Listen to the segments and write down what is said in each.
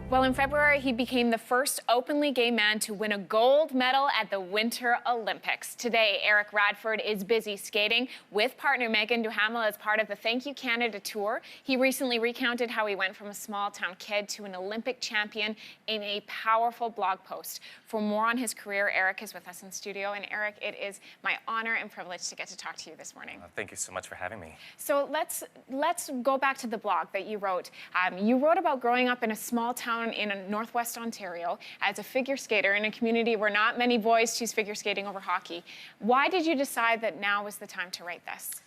Well, in February, he became the first openly gay man to win a gold medal at the Winter Olympics. Today, Eric Radford is busy skating with partner Megan Duhamel as part of the Thank You Canada tour. He recently recounted how he went from a small-town kid to an Olympic champion in a powerful blog post. For more on his career, Eric is with us in studio. And Eric, it is my honor and privilege to get to talk to you this morning. Thank you so much for having me. So let's go back to the blog that you wrote. You wrote about growing up in a small town in Northwest Ontario as a figure skater in a community where not many boys choose figure skating over hockey. Why did you decide that now was the time to write this?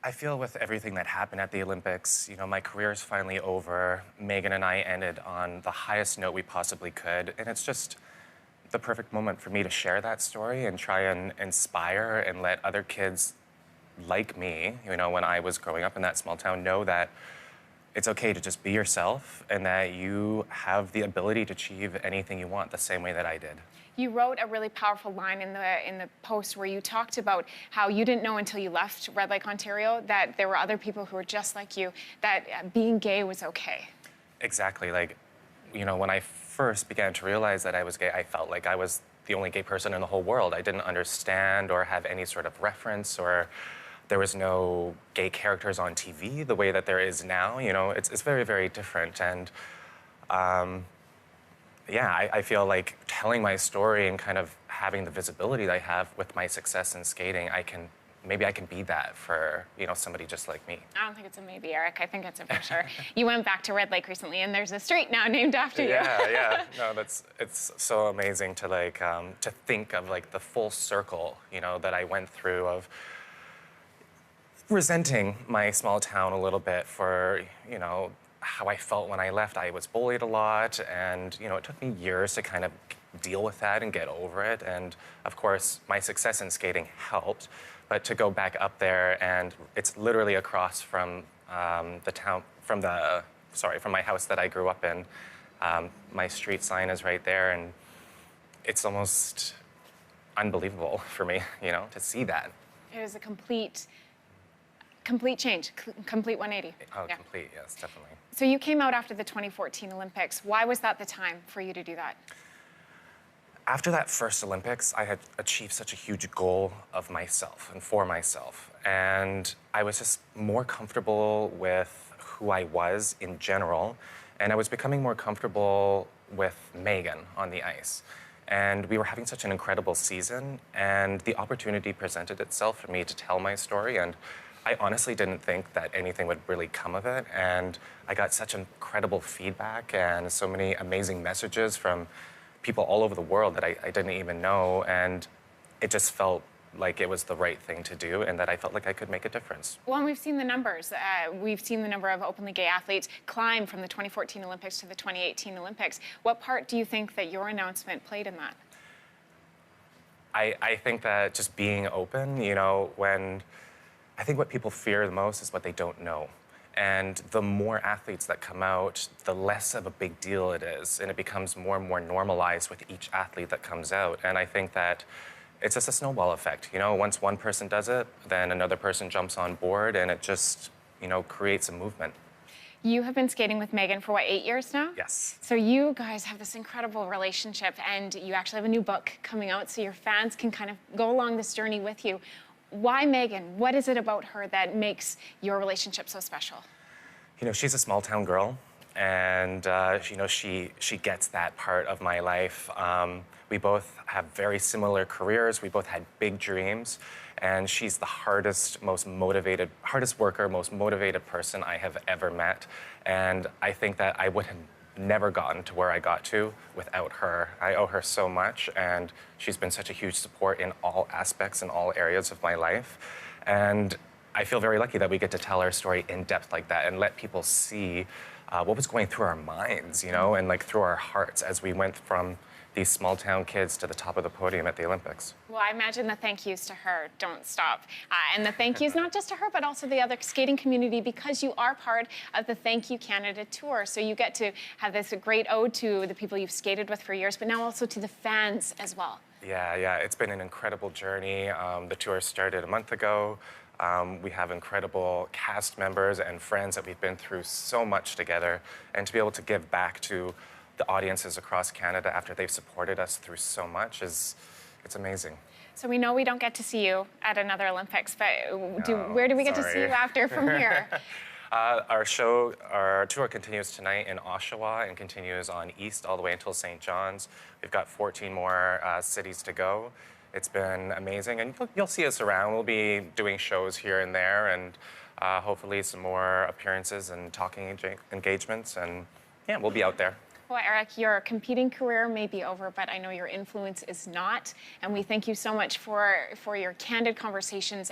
I feel with everything that happened at the Olympics, you know, my career is finally over. Megan and I ended on the highest note we possibly could, and it's just the perfect moment for me to share that story and try and inspire and let other kids like me, you know, when I was growing up in that small town, know that it's okay to just be yourself and that you have the ability to achieve anything you want the same way that I did. You wrote a really powerful line in the post where you talked about how you didn't know until you left Red Lake, Ontario, that there were other people who were just like you, that being gay was okay. Exactly. Like, you know, when I first began to realize that I was gay, I felt like I was the only gay person in the whole world. I didn't understand or have any sort of reference, or there was no gay characters on TV the way that there is now. You know, it's very, very different. And yeah, I feel like telling my story and kind of having the visibility that I have with my success in skating, maybe I can be that for, you know, somebody just like me. I don't think it's a maybe, Eric. I think it's a for sure. You went back to Red Lake recently, and there's a street now named after you. Yeah. No, it's so amazing to to think of like the full circle, you know, that I went through of resenting my small town a little bit for, you know, how I felt when I left. I was bullied a lot, and, you know, it took me years to kind of deal with that and get over it. And of course, my success in skating helped, but to go back up there, and it's literally across from from my house that I grew up in. My street sign is right there, and it's almost unbelievable for me, you know, to see that. It was a complete change, complete 180. Oh, yeah. Complete, yes, definitely. So you came out after the 2014 Olympics. Why was that the time for you to do that? After that first Olympics, I had achieved such a huge goal of myself and for myself. And I was just more comfortable with who I was in general. And I was becoming more comfortable with Megan on the ice. And we were having such an incredible season, and the opportunity presented itself for me to tell my story. And I honestly didn't think that anything would really come of it, and I got such incredible feedback and so many amazing messages from people all over the world that I didn't even know, and it just felt like it was the right thing to do, and that I felt like I could make a difference. Well, and we've seen the numbers. We've seen the number of openly gay athletes climb from the 2014 Olympics to the 2018 Olympics. What part do you think that your announcement played in that? I think that just being open, you know, I think what people fear the most is what they don't know. And the more athletes that come out, the less of a big deal it is. And it becomes more and more normalized with each athlete that comes out. And I think that it's just a snowball effect. You know, once one person does it, then another person jumps on board, and it just, you know, creates a movement. You have been skating with Megan for, what, 8 years now? Yes. So you guys have this incredible relationship, and you actually have a new book coming out so your fans can kind of go along this journey with you. Why Megan? What is it about her that makes your relationship so special? You know, she's a small town girl, and you know, she gets that part of my life. We both have very similar careers. We both had big dreams, and she's the hardest worker, most motivated person I have ever met. And I think that I would have never gotten to where I got to without her. I owe her so much, and she's been such a huge support in all aspects and all areas of my life. And I feel very lucky that we get to tell our story in depth like that and let people see what was going through our minds, you know, and like through our hearts as we went from these small town kids to the top of the podium at the Olympics. Well, I imagine the thank yous to her don't stop. And the thank yous not just to her, but also the other skating community, because you are part of the Thank You Canada tour. So you get to have this great ode to the people you've skated with for years, but now also to the fans as well. Yeah, it's been an incredible journey. The tour started a month ago. We have incredible cast members and friends that we've been through so much together, and to be able to give back to the audiences across Canada after they've supported us through so much it's amazing. So we know we don't get to see you at another Olympics, but where do we get to see you Sorry. after from here? Our tour continues tonight in Oshawa and continues on east all the way until St. John's. We've got 14 more cities to go. It's been amazing, and you'll see us around. We'll be doing shows here and there, and hopefully some more appearances and talking engagements, and yeah, we'll be out there. Well, Eric, your competing career may be over, but I know your influence is not, and we thank you so much for your candid conversations.